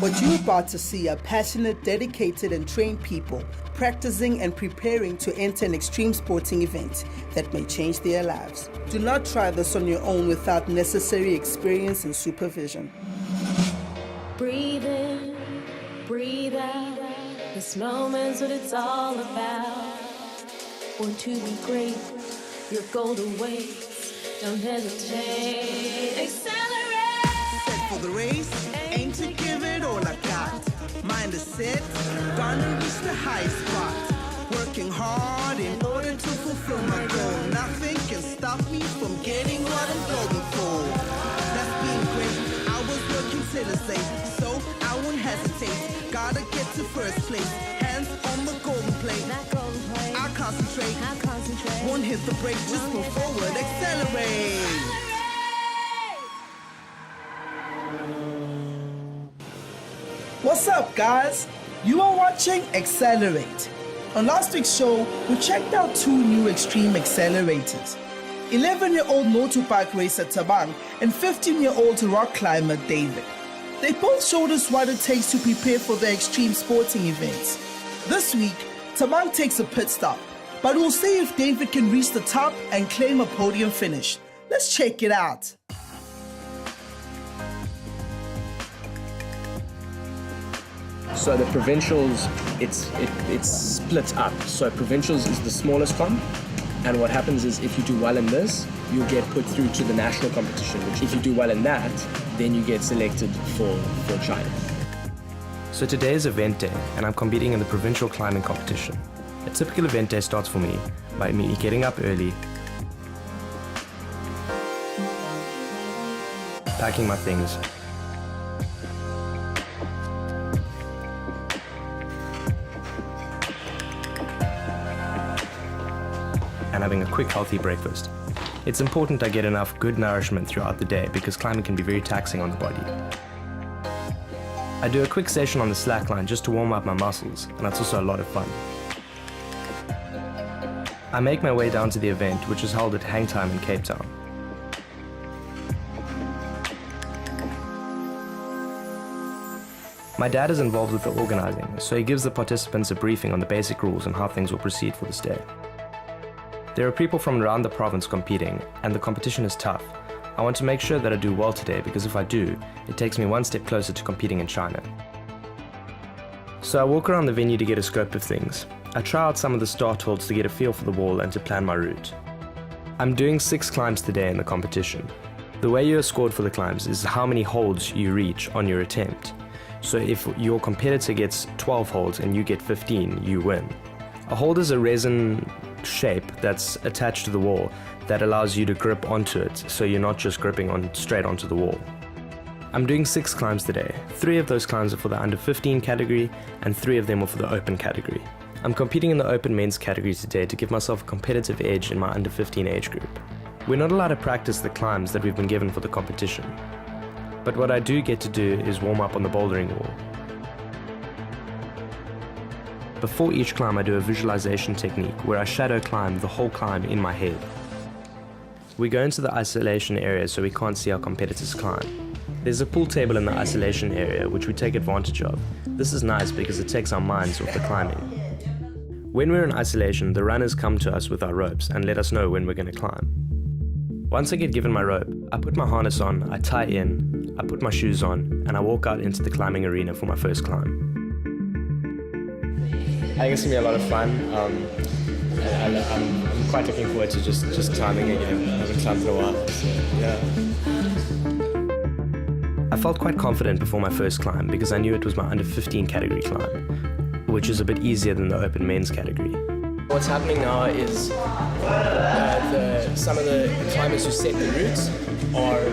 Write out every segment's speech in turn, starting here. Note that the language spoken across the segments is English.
What you're about to see are passionate, dedicated, and trained people practicing and preparing to enter an extreme sporting event that may change their lives. Do not try this on your own without necessary experience and supervision. Breathe in, breathe out. This moment's what it's all about. Want to be great, your goal awaits. Don't hesitate. Xcellerate! Set for the race, aim to give it all I got. Mind is set, gonna reach the high spot. Working hard in order to fulfill my goal. Nothing can stop me from getting what I'm going for. That's being great. I was working tirelessly, so I won't hesitate. Gotta get to first place. Hands on the golden plate. I'll concentrate. Won't hit the brake, just move forward. Xcellerate! What's up, guys? You are watching Xcellerate. On last week's show, we checked out two new extreme accelerators. 11-year-old motorbike racer Tabang and 15-year-old rock climber David. They both showed us what it takes to prepare for their extreme sporting events. This week, Tabang takes a pit stop, but we'll see if David can reach the top and claim a podium finish. Let's check it out. So the provincials, it's split up. So provincials is the smallest one, and what happens is if you do well in this, you'll get put through to the national competition, which if you do well in that, then you get selected for China. So today is event day, and I'm competing in the provincial climbing competition. A typical event day starts for me by me getting up early, packing my things, and having a quick healthy breakfast. It's important I get enough good nourishment throughout the day because climbing can be very taxing on the body. I do a quick session on the slackline just to warm up my muscles, and that's also a lot of fun. I make my way down to the event, which is held at Hang Time in Cape Town. My dad is involved with the organizing, so he gives the participants a briefing on the basic rules and how things will proceed for this day. There are people from around the province competing, and the competition is tough. I want to make sure that I do well today because if I do, it takes me one step closer to competing in China. So I walk around the venue to get a scope of things. I try out some of the start holds to get a feel for the wall and to plan my route. I'm doing 6 climbs today in the competition. The way you are scored for the climbs is how many holds you reach on your attempt. So if your competitor gets 12 holds and you get 15, you win. A hold is a resin shape that's attached to the wall that allows you to grip onto it, so you're not just gripping straight onto the wall. I'm doing 6 climbs today. 3 of those climbs are for the under 15 category and 3 of them are for the open category. I'm competing in the open men's category today to give myself a competitive edge in my under 15 age group. We're not allowed to practice the climbs that we've been given for the competition, but what I do get to do is warm up on the bouldering wall. Before each climb, I do a visualization technique where I shadow climb the whole climb in my head. We go into the isolation area so we can't see our competitors climb. There's a pool table in the isolation area which we take advantage of. This is nice because it takes our minds off the climbing. When we're in isolation, the runners come to us with our ropes and let us know when we're going to climb. Once I get given my rope, I put my harness on, I tie in, I put my shoes on, and I walk out into the climbing arena for my first climb. I think it's going to be a lot of fun. I'm quite looking forward to just climbing again. I haven't climbed in a while, so yeah. I felt quite confident before my first climb because I knew it was my under 15 category climb, which is a bit easier than the open men's category. What's happening now is some of the climbers who set the routes are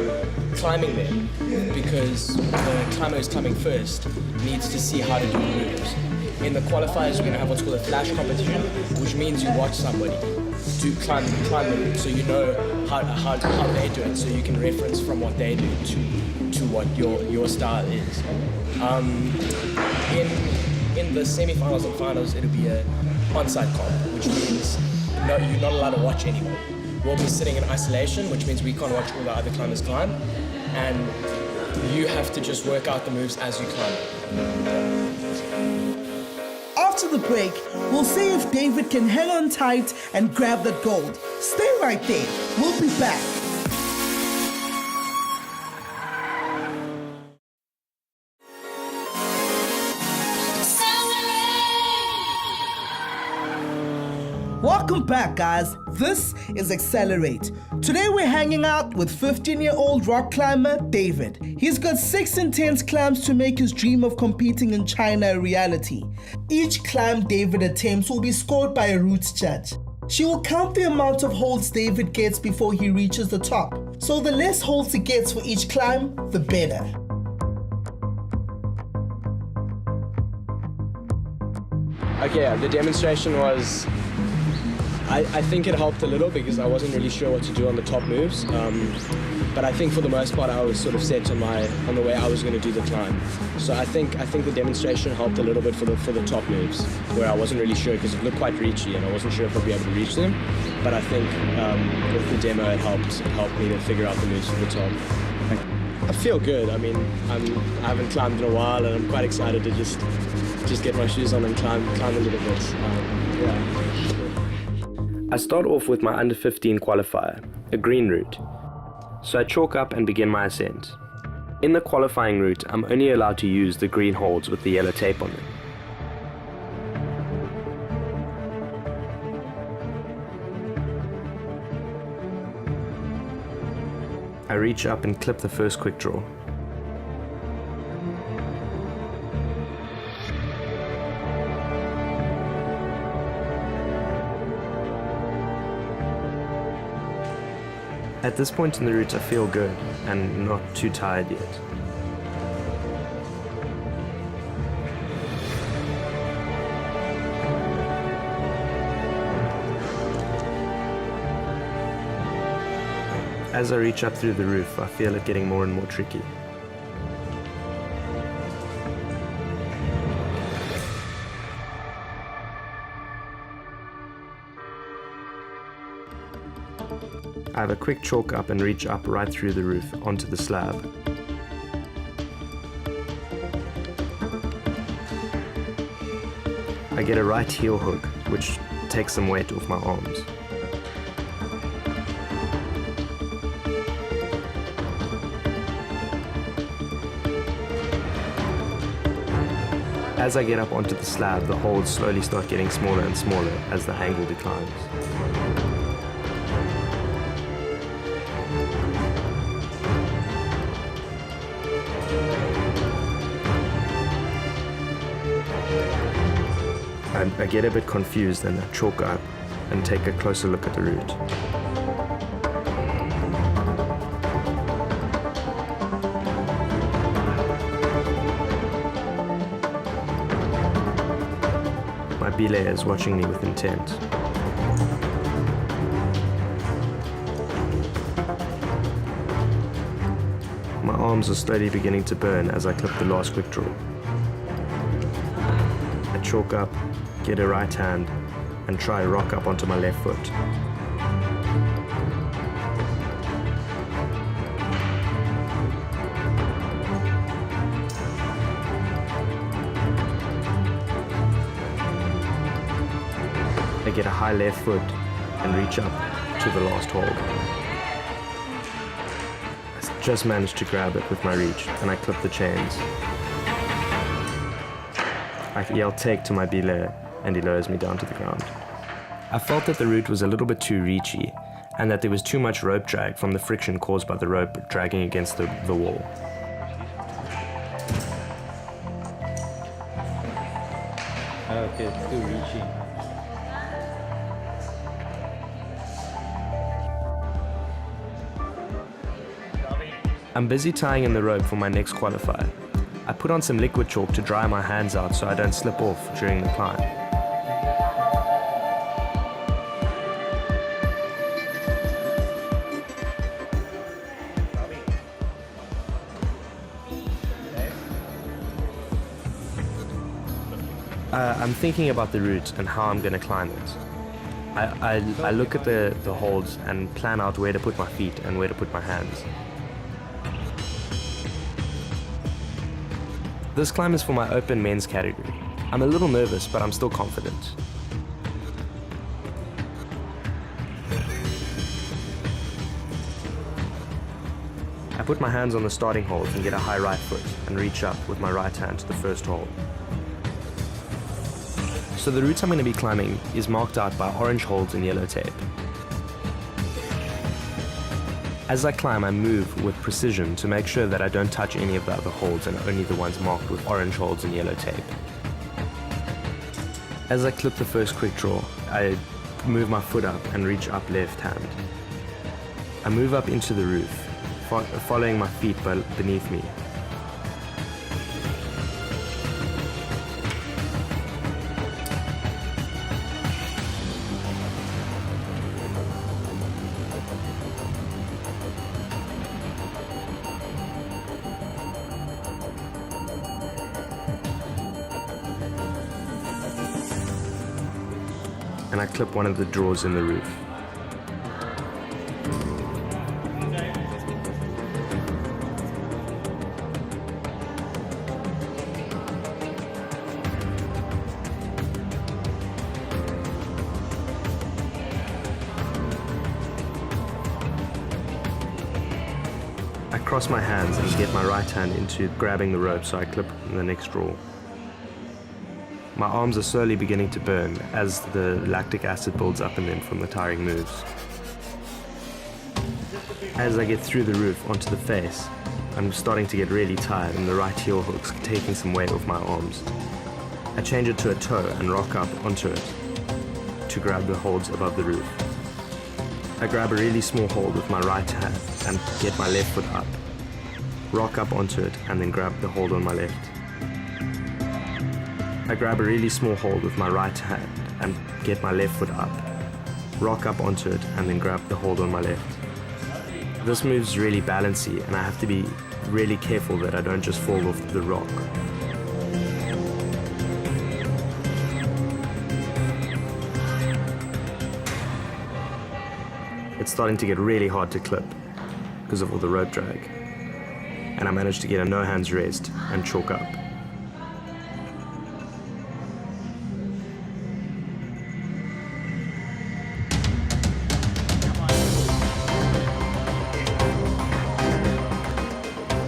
climbing them because the climber who's climbing first needs to see how to do the routes. In the qualifiers, we're going to have what's called a flash competition, which means you watch somebody to climb the route, so you know how they do it, so you can reference from what they do to what your style is. In the semi-finals and finals, it'll be a on-site comp, which means you're not allowed to watch anyone. We'll be sitting in isolation, which means we can't watch all the other climbers climb, and You have to just work out the moves as you climb. After the break, we'll see if David can hang on tight and grab that gold. Stay right there. We'll be back. Welcome back, guys. This is Xcellerate. Today we're hanging out with 15-year-old rock climber David. He's got 6 intense climbs to make his dream of competing in China a reality. Each climb David attempts will be scored by a roots judge. She will count the amount of holds David gets before he reaches the top. So the less holds he gets for each climb, the better. Okay, the demonstration was... I think it helped a little because I wasn't really sure what to do on the top moves, but I think for the most part I was sort of set on the way I was going to do the climb. So I think the demonstration helped a little bit for the top moves, where I wasn't really sure because it looked quite reachy and I wasn't sure if I'd be able to reach them. But I think with the demo it helped me to figure out the moves for the top. I feel good. I mean, I haven't climbed in a while and I'm quite excited to just get my shoes on and climb a little bit. Yeah. I start off with my under 15 qualifier, a green route. So I chalk up and begin my ascent. In the qualifying route, I'm only allowed to use the green holds with the yellow tape on them. I reach up and clip the first quick draw. At this point in the route I feel good and not too tired yet. As I reach up through the roof, I feel it getting more and more tricky. I have a quick chalk up and reach up right through the roof onto the slab. I get a right heel hook, which takes some weight off my arms. As I get up onto the slab, the holds slowly start getting smaller and smaller as the angle declines. I get a bit confused and I chalk up and take a closer look at the route. My belay is watching me with intent. My arms are slowly beginning to burn as I clip the last quick draw. I chalk up, get a right hand, and try to rock up onto my left foot. I get a high left foot and reach up to the last hold. I just managed to grab it with my reach and I clip the chains. I yell take to my belay and he lowers me down to the ground. I felt that the route was a little bit too reachy and that there was too much rope drag from the friction caused by the rope dragging against the wall. Okay, it's too reachy. I'm busy tying in the rope for my next qualifier. I put on some liquid chalk to dry my hands out so I don't slip off during the climb. I'm thinking about the route and how I'm going to climb it. I look at the holds and plan out where to put my feet and where to put my hands. This climb is for my open men's category. I'm a little nervous, but I'm still confident. I put my hands on the starting hold and get a high right foot and reach up with my right hand to the first hold. So the route I'm going to be climbing is marked out by orange holds and yellow tape. As I climb, I move with precision to make sure that I don't touch any of the other holds and only the ones marked with orange holds and yellow tape. As I clip the first quick draw, I move my foot up and reach up left hand. I move up into the roof, following my feet beneath me. And I clip one of the drawers in the roof. I cross my hands and get my right hand into grabbing the rope, so I clip the next drawer. My arms are slowly beginning to burn as the lactic acid builds up in them from the tiring moves. As I get through the roof onto the face, I'm starting to get really tired and the right heel hook's taking some weight off my arms. I change it to a toe and rock up onto it to grab the holds above the roof. I grab a really small hold with my right hand and get my left foot up, rock up onto it and then grab the hold on my left. I grab a really small hold with my right hand and get my left foot up, rock up onto it and then grab the hold on my left. This move's really balancy and I have to be really careful that I don't just fall off the rock. It's starting to get really hard to clip because of all the rope drag, and I managed to get a no hands rest and chalk up.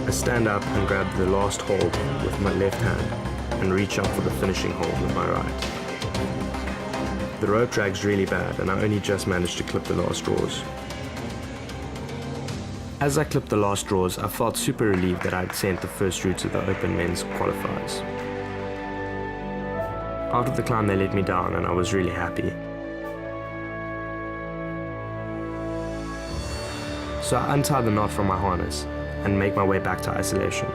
I stand up and grab the last hold with my left hand and reach up for the finishing hold with my right. The rope drag's really bad and I only just managed to clip the last drawers. As I clipped the last drawers, I felt super relieved that I'd sent the first route to the open men's qualifiers. After the climb they let me down and I was really happy. So I untie the knot from my harness and make my way back to isolation.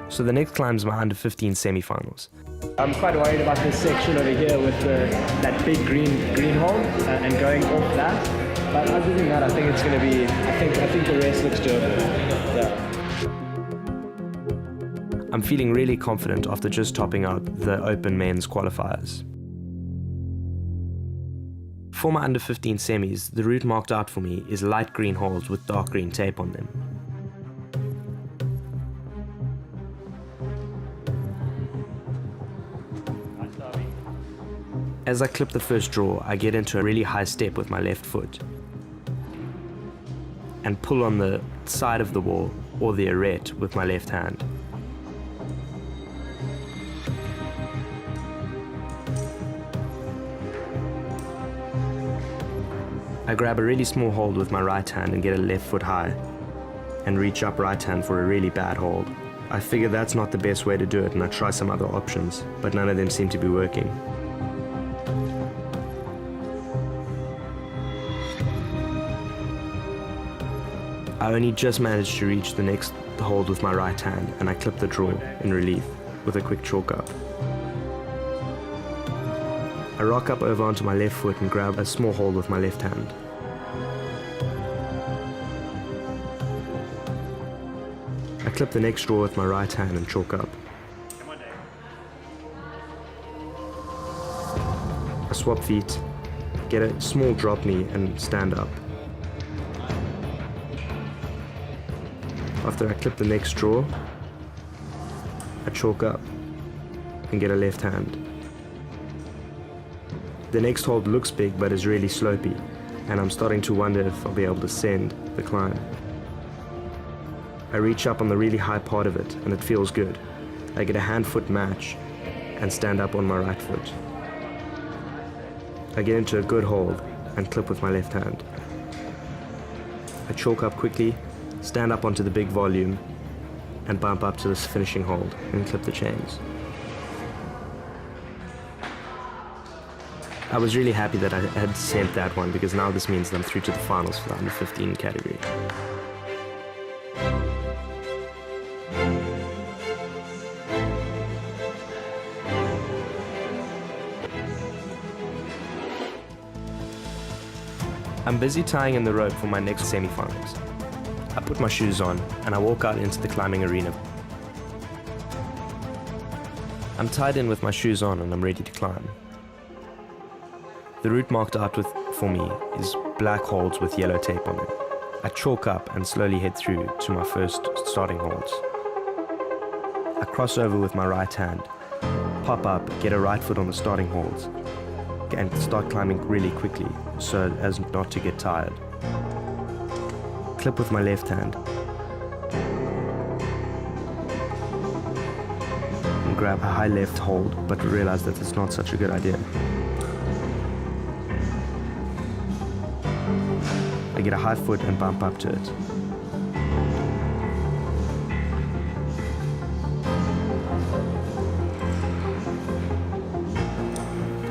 So the next climb is my under 15 semi-finals. I'm quite worried about this section over here with that big green hole and going off that. But other than that, I think it's going to be. I think the rest looks doable. Yeah. I'm feeling really confident after just topping out the open men's qualifiers. For my under 15 semis, the route marked out for me is light green holes with dark green tape on them. As I clip the first draw, I get into a really high step with my left foot and pull on the side of the wall or the arete with my left hand. I grab a really small hold with my right hand and get a left foot high and reach up right hand for a really bad hold. I figure that's not the best way to do it and I try some other options, but none of them seem to be working. I only just managed to reach the next hold with my right hand and I clip the draw in relief with a quick chalk up. I rock up over onto my left foot and grab a small hold with my left hand. I clip the next draw with my right hand and chalk up. I swap feet, get a small drop knee and stand up. After I clip the next draw, I chalk up and get a left hand. The next hold looks big but is really slopey, and I'm starting to wonder if I'll be able to send the climb. I reach up on the really high part of it and it feels good. I get a hand-foot match and stand up on my right foot. I get into a good hold and clip with my left hand. I chalk up quickly, stand up onto the big volume, and bump up to this finishing hold and clip the chains. I was really happy that I had sent that one because now this means that I'm through to the finals for the under 15 category. I'm busy tying in the rope for my next semi-finals. I put my shoes on and I walk out into the climbing arena. I'm tied in with my shoes on and I'm ready to climb. The route marked out for me is black holds with yellow tape on them. I chalk up and slowly head through to my first starting holds. I cross over with my right hand, pop up, get a right foot on the starting holds, and start climbing really quickly so as not to get tired. Clip with my left hand and grab a high left hold, but realize that it's not such a good idea. I get a high foot and bump up to it.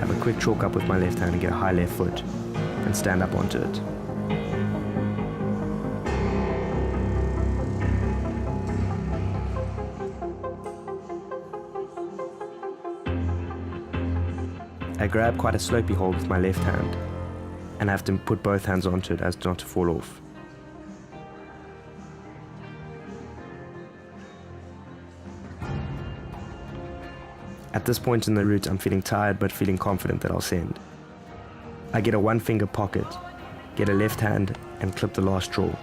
Have a quick chalk up with my left hand and get a high left foot and stand up onto it. I grab quite a slopey hold with my left hand and have to put both hands onto it as not to fall off. At this point in the route, I'm feeling tired but feeling confident that I'll send. I get a one-finger pocket, get a left hand and clip the last draw.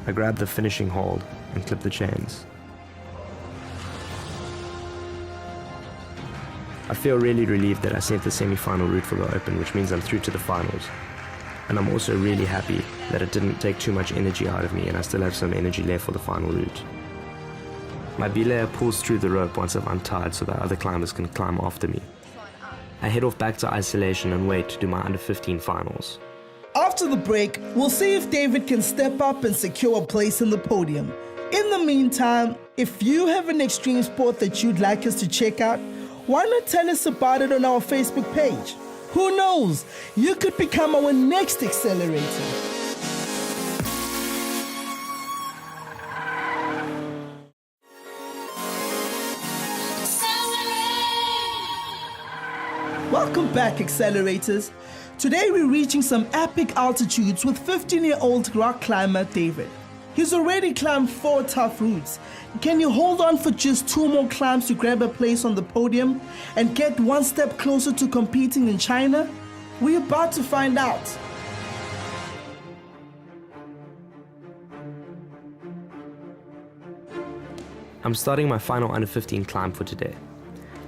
I grab the finishing hold and clip the chains. I feel really relieved that I sent the semi-final route for the Open, which means I'm through to the finals. And I'm also really happy that it didn't take too much energy out of me and I still have some energy left for the final route. My belayer pulls through the rope once I've untied so that other climbers can climb after me. I head off back to isolation and wait to do my under 15 finals. After the break, we'll see if David can step up and secure a place in the podium. In the meantime, if you have an extreme sport that you'd like us to check out, why not tell us about it on our Facebook page? Who knows? You could become our next Xcelerator. Welcome back, Xcellerators. Today we're reaching some epic altitudes with 15-year-old rock climber David. He's already climbed 4 tough routes. Can you hold on for just 2 more climbs to grab a place on the podium and get one step closer to competing in China? We're about to find out. I'm starting my final under 15 climb for today.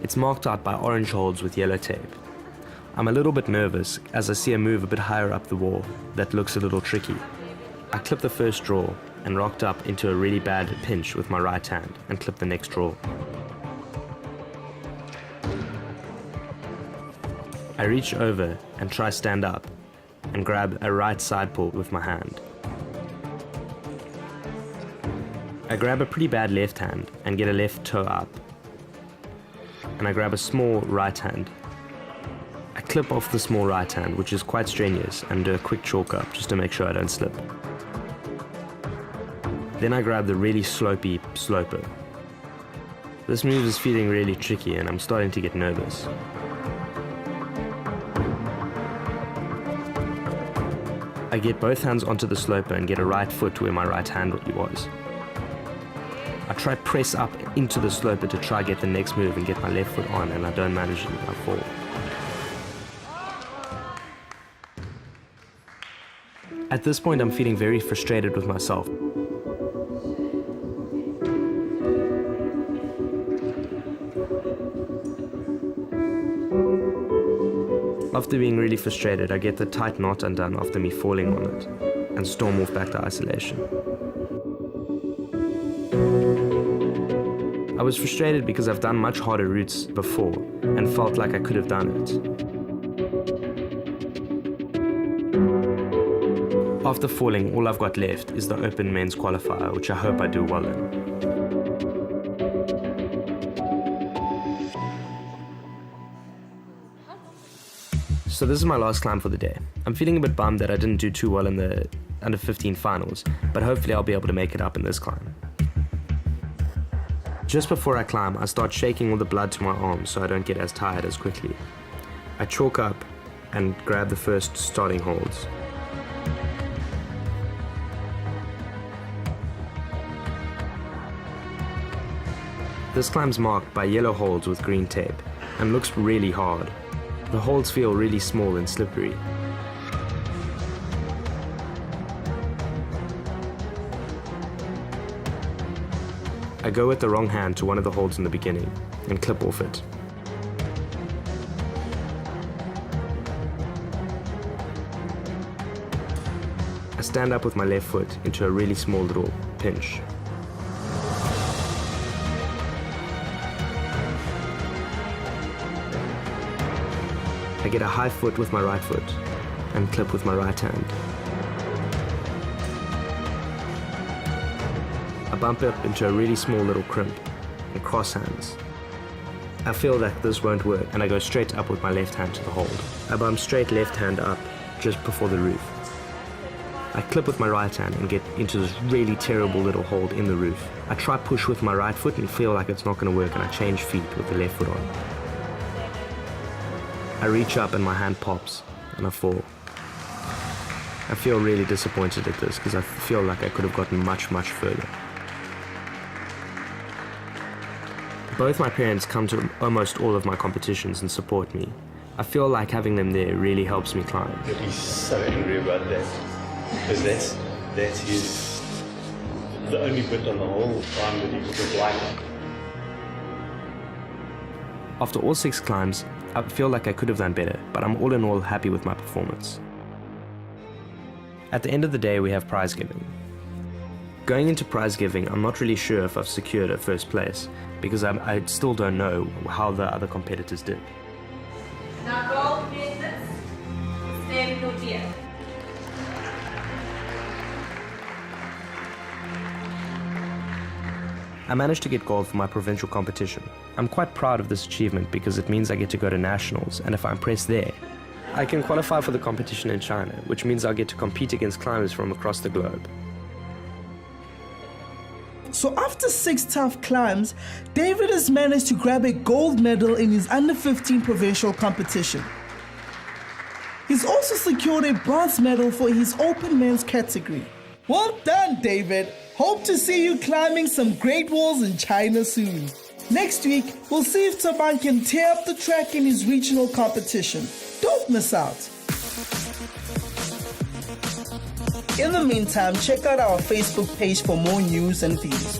It's marked out by orange holds with yellow tape. I'm a little bit nervous as I see a move a bit higher up the wall that looks a little tricky. I clip the first draw and rocked up into a really bad pinch with my right hand and clip the next draw. I reach over and try stand up and grab a right side pull with my hand. I grab a pretty bad left hand and get a left toe up. And I grab a small right hand. I clip off the small right hand, which is quite strenuous, and do a quick chalk up just to make sure I don't slip. Then I grab the really slopey sloper. This move is feeling really tricky and I'm starting to get nervous. I get both hands onto the sloper and get a right foot where my right hand was. I try press up into the sloper to try get the next move and get my left foot on, and I don't manage it, I fall. At this point I'm feeling very frustrated with myself. After being really frustrated, I get the tight knot undone after me falling on it and storm off back to isolation. I was frustrated because I've done much harder routes before and felt like I could have done it. After falling, all I've got left is the Open Men's Qualifier, which I hope I do well in. So this is my last climb for the day. I'm feeling a bit bummed that I didn't do too well in the under 15 finals, but hopefully I'll be able to make it up in this climb. Just before I climb, I start shaking all the blood to my arms so I don't get as tired as quickly. I chalk up and grab the first starting holds. This climb's marked by yellow holds with green tape and looks really hard. The holds feel really small and slippery. I go with the wrong hand to one of the holds in the beginning and clip off it. I stand up with my left foot into a really small little pinch. I get a high foot with my right foot and clip with my right hand. I bump up into a really small little crimp and cross hands. I feel that this won't work and I go straight up with my left hand to the hold. I bump straight left hand up just before the roof. I clip with my right hand and get into this really terrible little hold in the roof. I try push with my right foot and feel like it's not going to work and I change feet with the left foot on. I reach up and my hand pops and I fall. I feel really disappointed at this because I feel like I could have gotten much further. Both my parents come to almost all of my competitions and support me. I feel like having them there really helps me climb. He's so angry about that. Because that's his, the only bit on the whole climb that he would like. After all 6 climbs, I feel like I could have done better, but I'm all in all happy with my performance. At the end of the day, we have prize giving. Going into prize giving, I'm not really sure if I've secured a first place, because I still don't know how the other competitors did. Now gold medalist, David Naude. I managed to get gold for my provincial competition. I'm quite proud of this achievement because it means I get to go to nationals, and if I impress there, I can qualify for the competition in China, which means I'll get to compete against climbers from across the globe. So after 6 tough climbs, David has managed to grab a gold medal in his under 15 provincial competition. He's also secured a bronze medal for his open men's category. Well done, David. Hope to see you climbing some great walls in China soon. Next week, we'll see if Taban can tear up the track in his regional competition. Don't miss out. In the meantime, check out our Facebook page for more news and views.